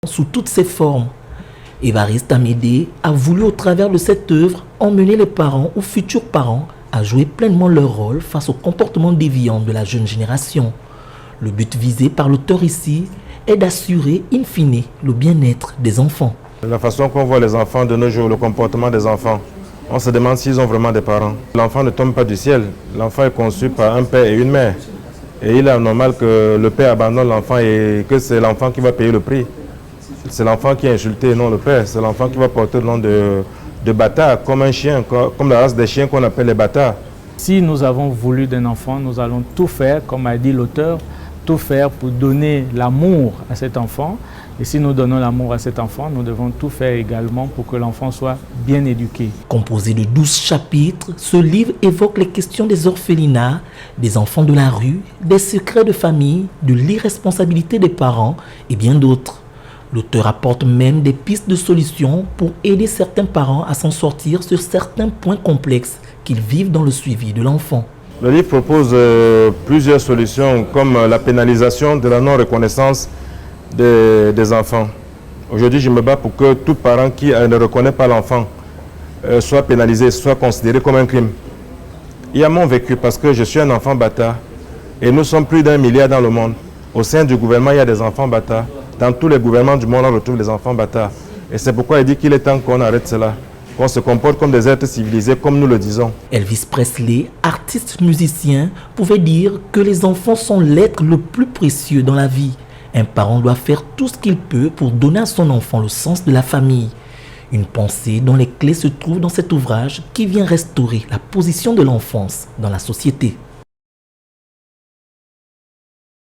sous toutes ses formes. Évariste Amédée a voulu au travers de cette œuvre emmener les parents ou futurs parents à jouer pleinement leur rôle face au comportement déviant de la jeune génération. Le but visé par l'auteur ici est d'assurer in fine le bien-être des enfants. La façon qu'on voit les enfants de nos jours, le comportement des enfants, on se demande s'ils ont vraiment des parents. L'enfant ne tombe pas du ciel, l'enfant est conçu par un père et une mère. Et il est normal que le père abandonne l'enfant et que c'est l'enfant qui va payer le prix. C'est l'enfant qui est insulté, non le père. C'est l'enfant qui va porter le nom de bâtard, comme un chien, comme la race des chiens qu'on appelle les bâtards. Si nous avons voulu d'un enfant, nous allons tout faire, comme a dit l'auteur, tout faire pour donner l'amour à cet enfant. Et si nous donnons l'amour à cet enfant, nous devons tout faire également pour que l'enfant soit bien éduqué. Composé de 12 chapitres, ce livre évoque les questions des orphelinats, des enfants de la rue, des secrets de famille, de l'irresponsabilité des parents et bien d'autres. L'auteur apporte même des pistes de solutions pour aider certains parents à s'en sortir sur certains points complexes qu'ils vivent dans le suivi de l'enfant. Le livre propose plusieurs solutions comme la pénalisation de la non-reconnaissance des enfants. Aujourd'hui, je me bats pour que tout parent qui ne reconnaît pas l'enfant soit pénalisé, soit considéré comme un crime. Il y a mon vécu parce que je suis un enfant bâtard et nous sommes plus d'1 milliard dans le monde. Au sein du gouvernement, il y a des enfants bâtards. Dans tous les gouvernements du monde, on retrouve des enfants bâtards. Et c'est pourquoi il dit qu'il est temps qu'on arrête cela, qu'on se comporte comme des êtres civilisés, comme nous le disons. Elvis Presley, artiste musicien, pouvait dire que les enfants sont l'être le plus précieux dans la vie. Un parent doit faire tout ce qu'il peut pour donner à son enfant le sens de la famille. Une pensée dont les clés se trouvent dans cet ouvrage qui vient restaurer la position de l'enfance dans la société.